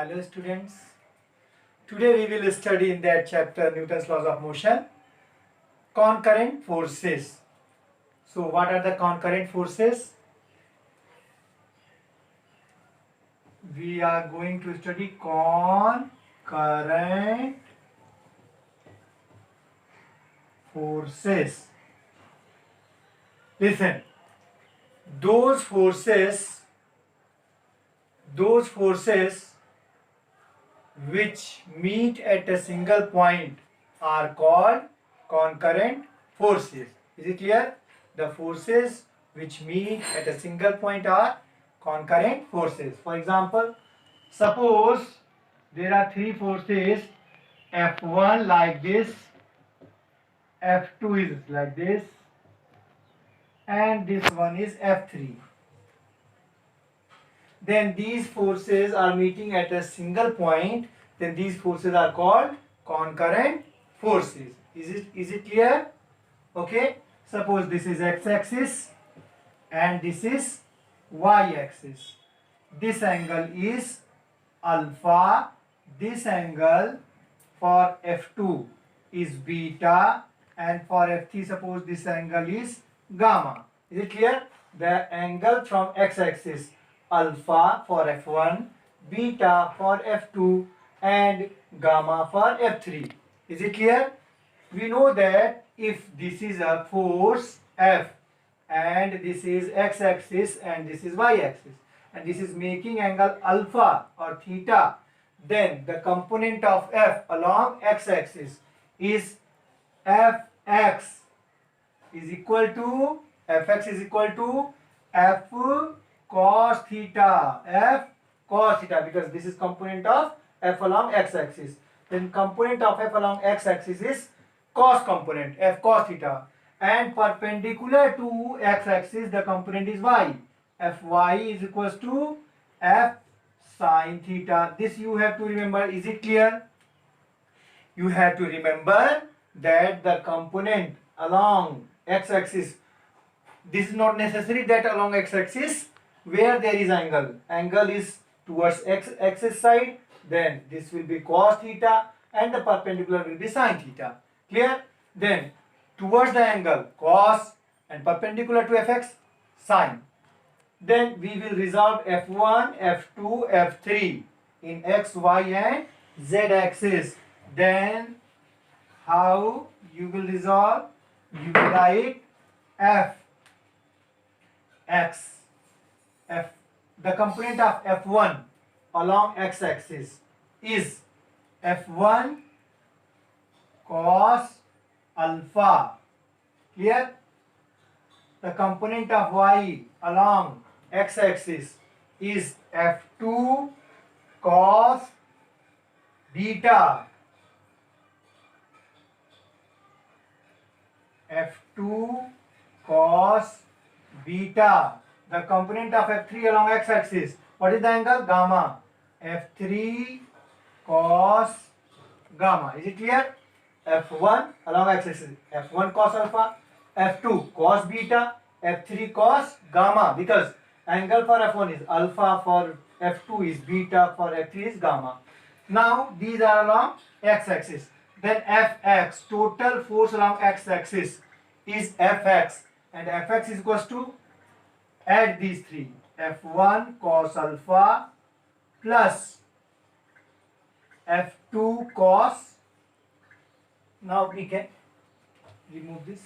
Hello students. Today we will study in that chapter Newton's laws of motion, concurrent forces. So what are the concurrent forces? We are going to study concurrent forces. Listen, those forces which meet at a single point are called concurrent forces. Is it clear? The forces which meet at a single point are concurrent forces. For example, suppose there are three forces, F1 like this, F2 is like this, and this one is F3. Then these forces are meeting at a single point, then these forces are called concurrent forces. Is it clear? Okay, suppose this is x-axis and this is y-axis. This angle is alpha, this angle for F2 is beta, and for F3 suppose this angle is gamma. Is it clear? The angle from x-axis, alpha for F1, beta for F2, and gamma for F3. Is it clear? We know that if this is a force F and this is x-axis and this is y-axis and this is making angle alpha or theta, then the component of F along x-axis is Fx is equal to F cos theta, because this is component of F along x-axis. Then component of F along x-axis is cos component, F cos theta, and perpendicular to x-axis the component is y. Fy is equals to F sin theta. This you have to remember. Is it clear? You have to remember that the component along x-axis, this is not necessary that along x-axis where there is angle is towards x-axis side, then this will be cos theta and the perpendicular will be sin theta. Clear? Then towards the angle cos and perpendicular to fx sin. Then we will resolve F1, F2, F3 in x, y and z axis. Then how you will resolve? You will write the component of F1 along x-axis is F1 cos alpha. Clear? The component of y along x-axis is F2 cos beta. F2 cos beta. The component of F3 along x-axis, what is the angle? Gamma. F3 cos gamma. Is it clear? F1 along x-axis, F1 cos alpha, F2 cos beta, F3 cos gamma, because angle for F1 is alpha, for F2 is beta, for F3 is gamma. Now these are along x-axis. Then Fx, total force along x-axis is Fx, and Fx is equals to, add these three, F1 cos alpha plus F2 cos, now we can remove this.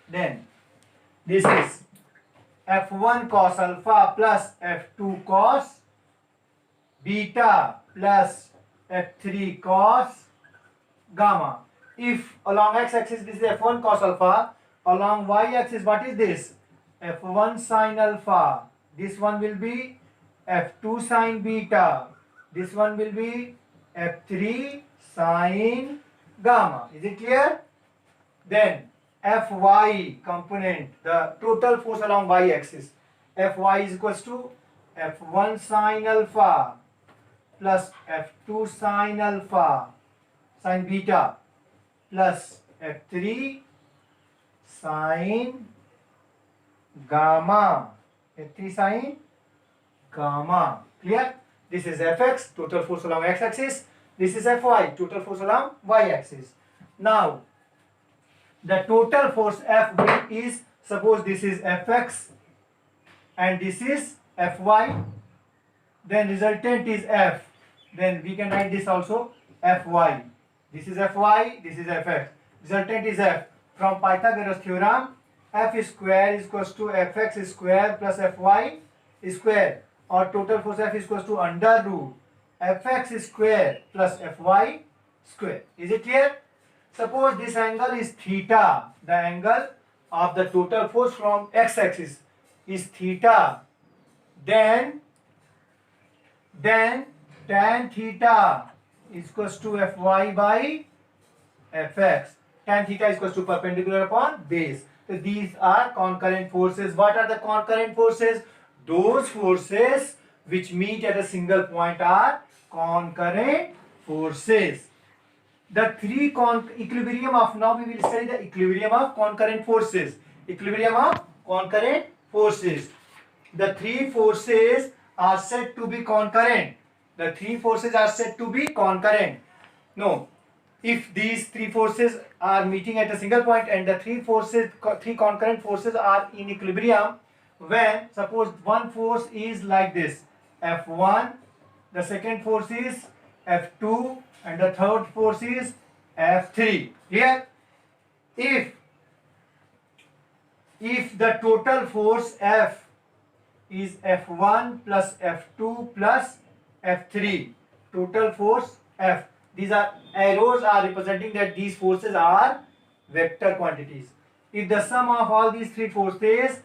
Then this is F1 cos alpha plus F2 cos beta plus F3 cos gamma. If along x-axis this is F1 cos alpha, along y-axis what is this? F1 sin alpha. This one will be F2 sin beta. This one will be F3 sin gamma. Is it clear? Then Fy component, the total force along y-axis, Fy is equals to F1 sin alpha plus F2 sin alpha sin beta plus F3 sin gamma. F3 sin gamma. Clear? This is Fx, total force along x-axis. This is Fy, total force along y-axis. Now, the total force F is, suppose this is Fx and this is Fy, then resultant is F. Then we can write this also Fy. This is Fy, this is Fx. Resultant is F. From Pythagoras theorem, F square is equals to Fx square plus Fy square, or total force F is equals to under root Fx square plus Fy square. Is it clear? Suppose this angle is theta. The angle of the total force from x-axis is theta. Then tan theta is equals to Fy by Fx. Tan theta is equals to perpendicular upon base. So these are concurrent forces. What are the concurrent forces? Those forces which meet at a single point are concurrent forces. The three equilibrium of, now we will study the equilibrium of concurrent forces. Equilibrium of concurrent forces. The three forces are said to be concurrent. The three forces are said to be concurrent. No, if these three forces are meeting at a single point and the three concurrent forces are in equilibrium, when suppose one force is like this, F1, the second force is F2, and the third force is F3. Clear? If the total force F is F1 plus F2 plus F3, total force F, these are arrows are representing that these forces are vector quantities. If the sum of all these three forces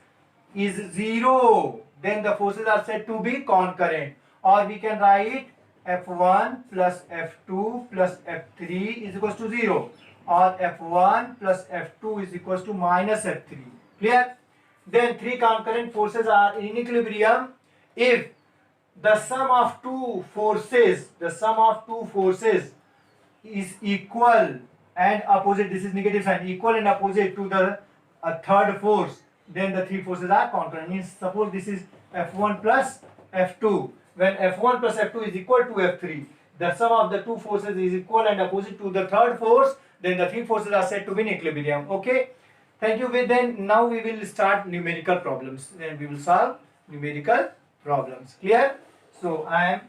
is 0, then the forces are said to be concurrent. Or we can write F1 plus F2 plus F3 is equals to 0, or F1 plus F2 is equals to minus F3. Clear? Then three concurrent forces are in equilibrium if the sum of two forces is equal and opposite. This is negative sign, equal and opposite to the third force. Then the three forces are concurrent. Means suppose this is F1 plus F2. When F1 plus F2 is equal to F3, the sum of the two forces is equal and opposite to the third force, then the three forces are said to be in equilibrium. Okay? Thank you. Then now we will start numerical problems. Then we will solve numerical problems. Clear? So I am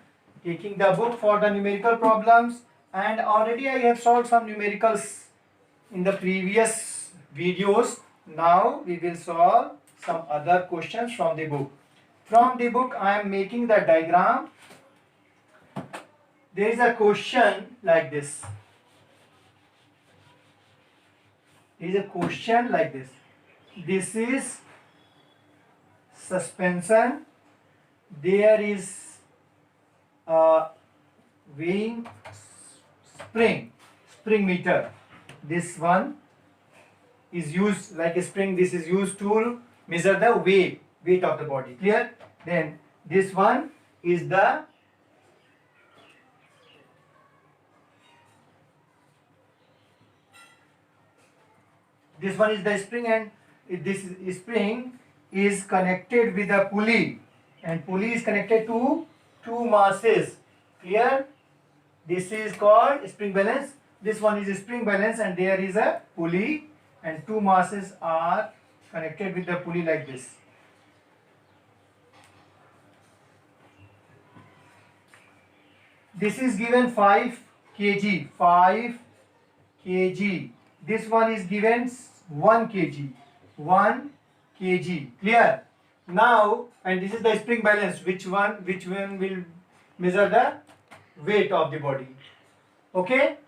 taking the book for the numerical problems, and already I have solved some numericals in the previous videos. Now we will solve some other questions from the book. From the book I am making the diagram. There is a question like this. This is suspension. There is a weighing spring meter. This one is used like a spring. This is used to measure the weight of the body. Clear? Then this one is the spring, and this spring is connected with a pulley, and pulley is connected to two masses. Clear? This is called spring balance. This one is spring balance, and there is a pulley, and two masses are connected with the pulley like this. This is given 5 kg. 5 kg. This one is given 1 kg. 1 kg. Clear? Now, and this is the spring balance. Which one will measure the weight of the body? Okay?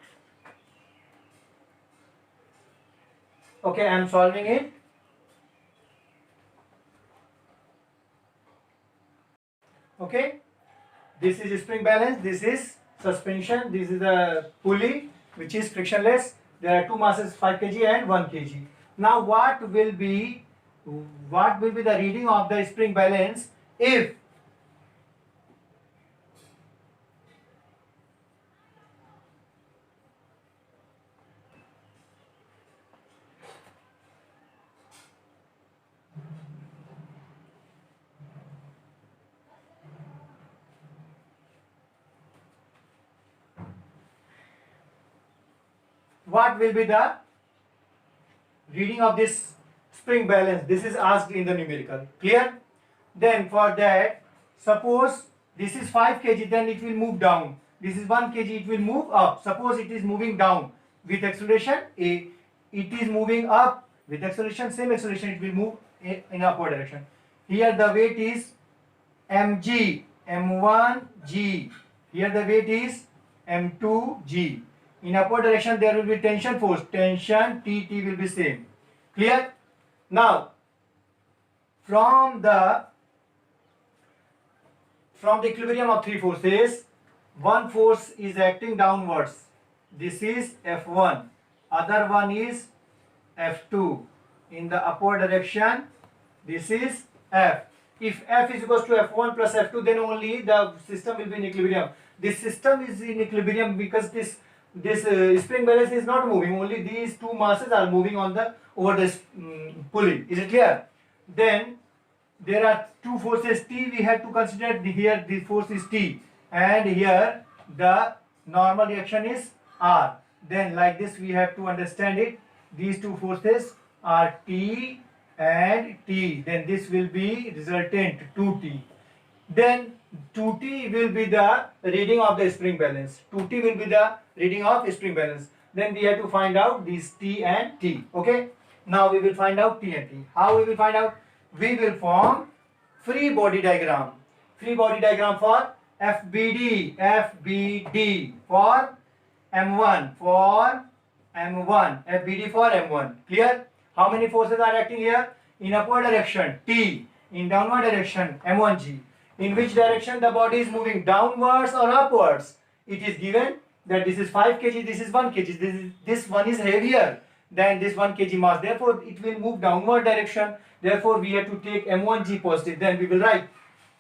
Okay, I am solving it. Okay? This is spring balance, this is suspension, this is the pulley which is frictionless. There are two masses, 5 kg and 1 kg. Now what will be the reading of the spring balance if what will be the reading of this spring balance? This is asked in the numerical. Clear? Then for that, suppose this is 5 kg, then it will move down. This is 1 kg, it will move up. Suppose it is moving down with acceleration a, it is moving up with acceleration, same acceleration, it will move in upward direction. Here the weight is mg, m1g. Here the weight is m2g. In upward direction there will be tension force, tension Tt will be same. Clear? Now from the equilibrium of three forces, one force is acting downwards. This is F1. Other one is F2. In the upward direction, this is F. If F is equals to F1 plus F2, then only the system will be in equilibrium. This system is in equilibrium because this spring balance is not moving. Only these two masses are moving on the over this pulley. Is it clear? Then there are two forces T. We have to consider here the force is T, and here the normal reaction is R. Then like this we have to understand it. These two forces are T and T. Then this will be resultant 2T. Then 2T will be the reading of the spring balance. 2T will be the reading of spring balance. Then we have to find out these T and T. Okay. Now we will find out T and T. How we will find out? We will form free body diagram. Free body diagram for FBD. FBD for M1. For M1. FBD for M1. Clear? How many forces are acting here? In upward direction T. In downward direction M1G. In which direction the body is moving? Downwards or upwards? It is given that this is 5 kg, this is 1 kg. This one is heavier than this 1 kg mass. Therefore, it will move downward direction. Therefore, we have to take M1G positive. Then we will write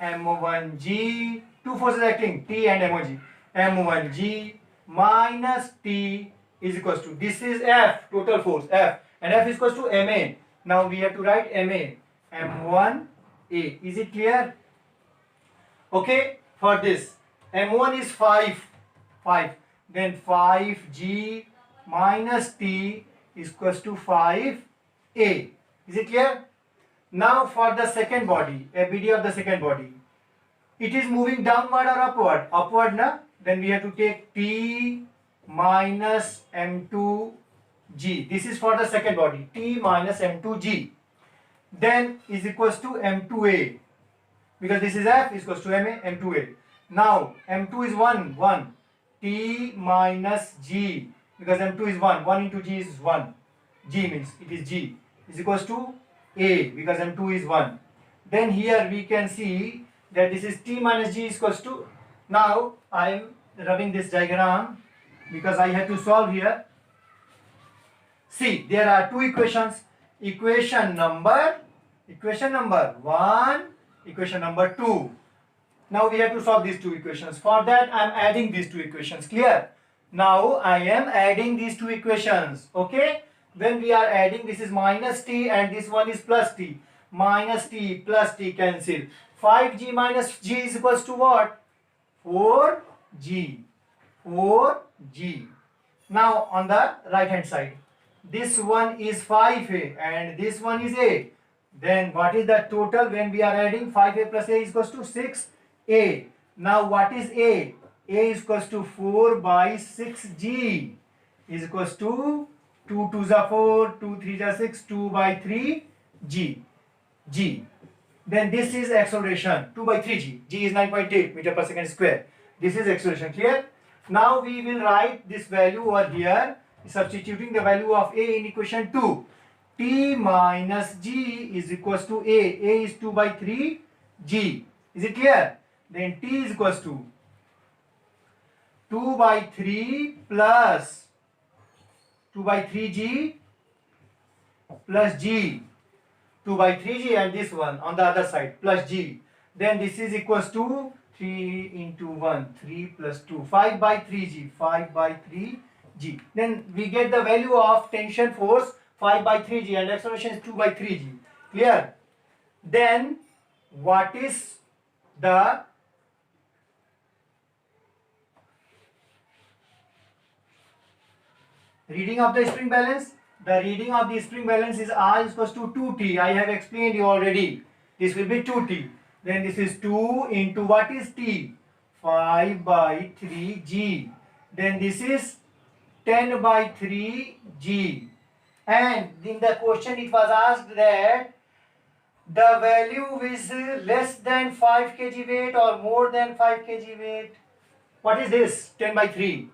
M1G, two forces acting, T and M1G. M1G minus T is equals to, this is F, total force, F. And F is equals to MA. Now we have to write MA, M1A. Is it clear? Okay, for this, M1 is 5. Then 5G minus T is equals to 5A. Is it clear? Now for the second body, FBD of the second body, it is moving downward or upward? Upward, na? Then we have to take T minus M2G. This is for the second body, T minus M2G. Then is equals to M2A. Because this is F is equals to MA, M2A. Now M2 is 1. T minus G. Because M2 is 1. 1 into G is 1. G means it is G. Is equals to A. Because M2 is 1. Then here we can see that this is T minus G is equals to. Now I am rubbing this diagram because I have to solve here. See, there are two equations. Equation number 1, equation number 2. Now we have to solve these two equations. For that I am adding these two equations. Clear? Now I am adding these two equations. Okay? When we are adding, this is minus T and this one is plus T. Minus T plus T cancel. 5G minus G is equals to what? 4G. 4G. Now on the right hand side, this one is 5A and this one is A. Then what is the total when we are adding? 5A plus A is equals to 6A. Now what is A? A is equals to 4 by 6G is equals to 2 2s are 4, 2 3s are 6, 2 by 3 G. G. Then this is acceleration, 2 by 3G. G is 9.8 meter per second square. This is acceleration. Clear? Now we will write this value over here, substituting the value of A in equation 2. T minus G is equals to A. A is 2 by 3 G. Is it clear? Then T is equals to 2 by 3 plus 2 by 3G plus G. 2 by 3G and this one on the other side plus G. Then this is equals to 3 into 1, 3 plus 2, 5 by 3G, 5 by 3G. Then we get the value of tension force 5 by 3G and acceleration is 2 by 3G. Clear? Then what is the reading of the spring balance. The reading of the spring balance is R is equals to 2T. I have explained you already. This will be 2T. Then this is 2 into what is T? 5 by 3G. Then this is 10 by 3G. And in the question it was asked that the value is less than 5 kg weight or more than 5 kg weight. What is this? 10 by 3.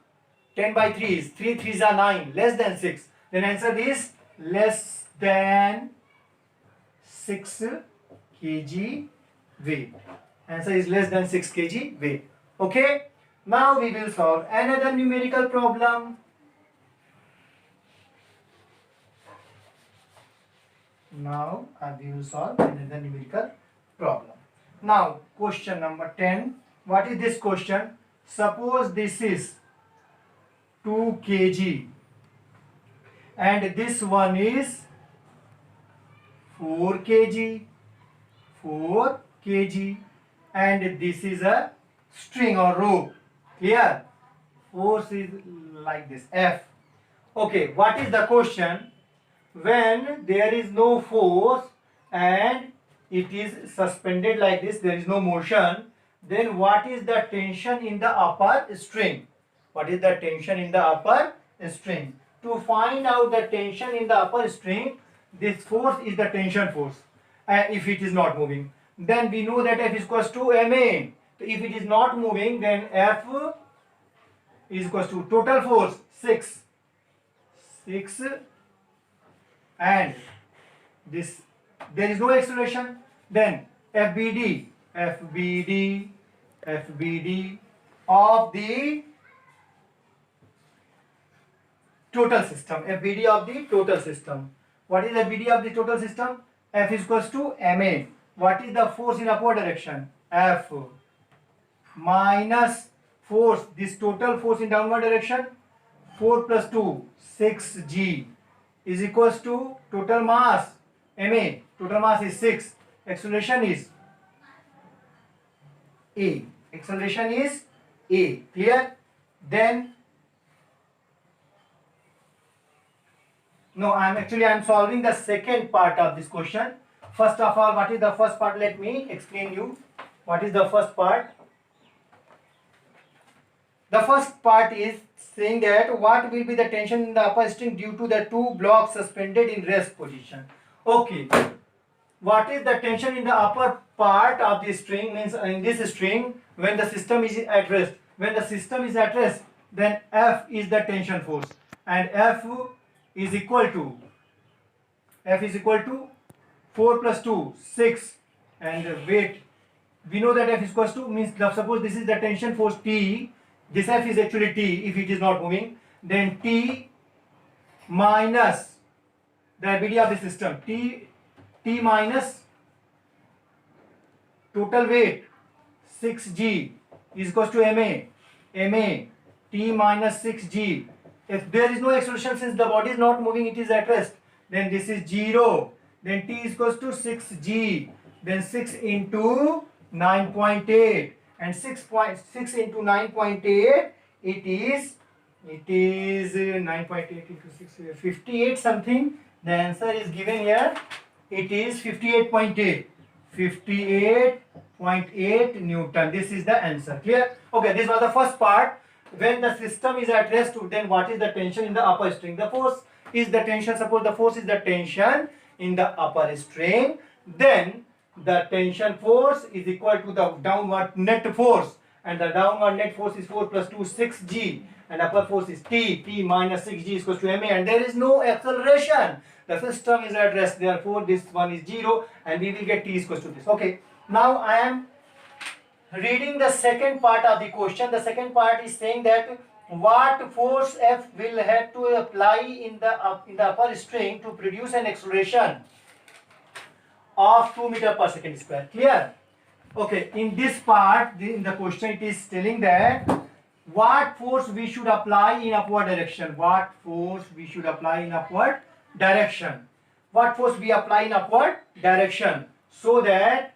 10 by 3 is 3 3s are 9, less than 6. Then answer is less than 6 kg weight. Answer is less than 6 kg weight. Okay. Now we will solve another numerical problem. Now we will solve another numerical problem. Now question number 10. What is this question? Suppose this is 2 kg and this one is 4 kg, 4 kg, and this is a string or rope. Clear? Force is like this, F. Okay, what is the question? When there is no force and it is suspended like this, there is no motion, then what is the tension in the upper string? What is the tension in the upper string? To find out the tension in the upper string, this force is the tension force. If it is not moving, then we know that F is equals to ma. So if it is not moving, then F is equals to total force 6, and this there is no acceleration. Then FBD of the total system. FBD of the total system. What is FBD of the total system? F is equals to ma. What is the force in upward direction? F minus force, this total force in downward direction, 4 plus 2, 6G is equals to total mass, ma. Total mass is 6. Acceleration is A. Acceleration is A. Clear? Then no, I'm solving the second part of this question. First of all, what is the first part? Let me explain you. What is the first part? The first part is saying that what will be the tension in the upper string due to the two blocks suspended in rest position. Okay. What is the tension in the upper part of the string? Means in this string when the system is at rest. When the system is at rest, then F is the tension force, and F is equal to 4 plus 2, 6, and weight. We know that F is equals to, means suppose this is the tension force T. This F is actually T if it is not moving. Then T minus the ability of the system. T minus total weight 6G is equals to ma. T minus 6G. If there is no acceleration, since the body is not moving, it is at rest, then this is 0. Then T is equals to 6G. Then 6 into 9.8, and 6 into 9.8, it is 9.8 into 6, 58 something. The answer is given here. It is 58.8. 58.8 Newton. This is the answer. Clear? Okay, this was the first part. When the system is at rest, then what is the tension in the upper string? The force is the tension. Suppose the force is the tension in the upper string, then the tension force is equal to the downward net force, and the downward net force is 4 plus 2, 6G, and upper force is T minus 6G is equal to ma, and there is no acceleration. The system is at rest, therefore this one is 0, and we will get T is equal to this. Okay, now I am reading the second part of the question. The second part is saying that what force F will have to apply in the upper string to produce an acceleration of 2 meter per second square. Clear? Okay, in this part, in the question, it is telling that what force we should apply in upward direction. What force we should apply in upward direction. What force we apply in upward direction, so that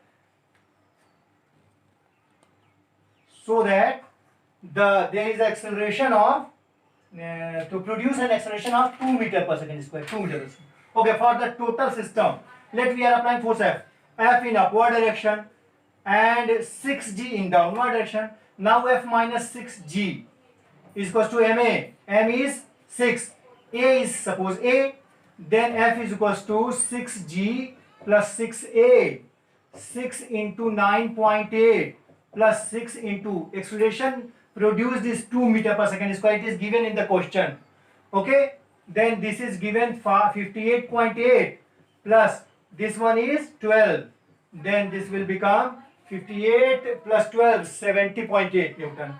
there is acceleration of to produce an acceleration of 2 meter per second square. 2 meter per second. Okay, for the total system, let we are applying force F. F in upward direction and 6g in downward direction. Now F minus 6g is equals to ma. M is 6. A is suppose A. Then F is equals to 6g plus 6a. 6 into 9.8 plus 6 into acceleration produced is 2 meter per second square. It is given in the question. Okay. Then this is given 58.8 plus this one is 12. Then this will become 58 plus 12, 70.8 Newton.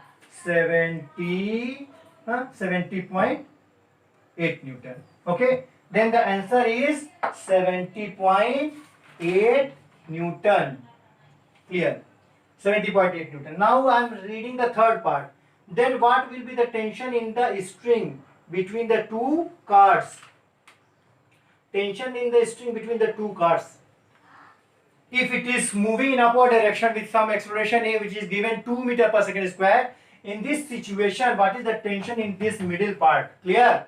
70.8 Newton. Okay. Then the answer is 70.8 Newton. Clear? 70.8 Newton. Now I am reading the third part. Then what will be the tension in the string between the two cards? Tension in the string between the two cards. If it is moving in upward direction with some acceleration a which is given 2 meter per second square, in this situation what is the tension in this middle part? Clear?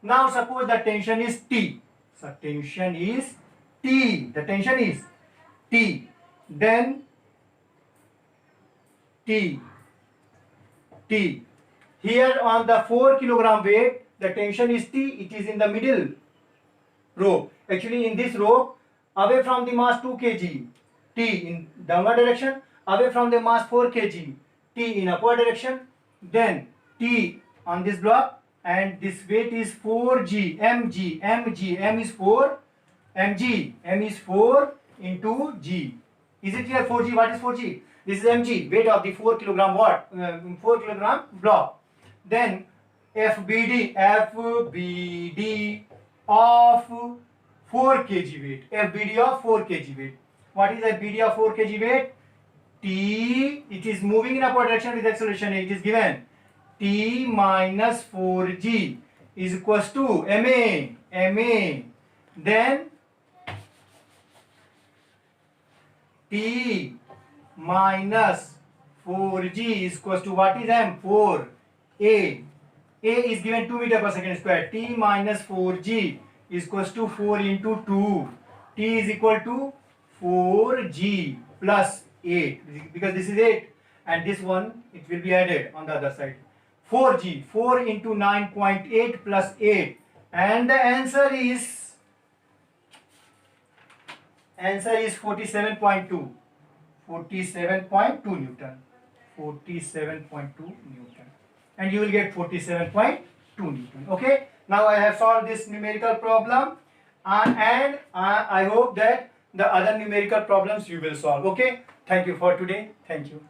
Now suppose the tension is T. So tension is T. The tension is T. Then T. Here on the 4 kilogram weight, the tension is T. It is in the middle row. Actually in this row, away from the mass 2 kg, T in downward direction, away from the mass 4 kg, T in upward direction, then T on this block, and this weight is 4g, mg, m is 4, mg, m is 4 into g. Is it here 4g? What is 4g? This is mg, weight of the 4 kilogram 4 kilogram block. Then FBD of 4 kg weight. FBD of 4 kg weight. What is FBD of 4 kg weight? T, it is moving in upward direction with acceleration. It is given T minus 4g is equals to ma. Then T minus 4g is equals to what is m? 4. A is given 2 meter per second square. T minus 4g is equals to 4 into 2. T is equal to 4g plus 8 because this is 8 and this one it will be added on the other side. 4g, 4 into 9.8 plus 8, and the answer is 47.2. 47.2 Newton. 47.2 Newton. And you will get 47.2 Newton. Okay. Now I have solved this numerical problem, and I hope that the other numerical problems you will solve. Okay. Thank you for today. Thank you.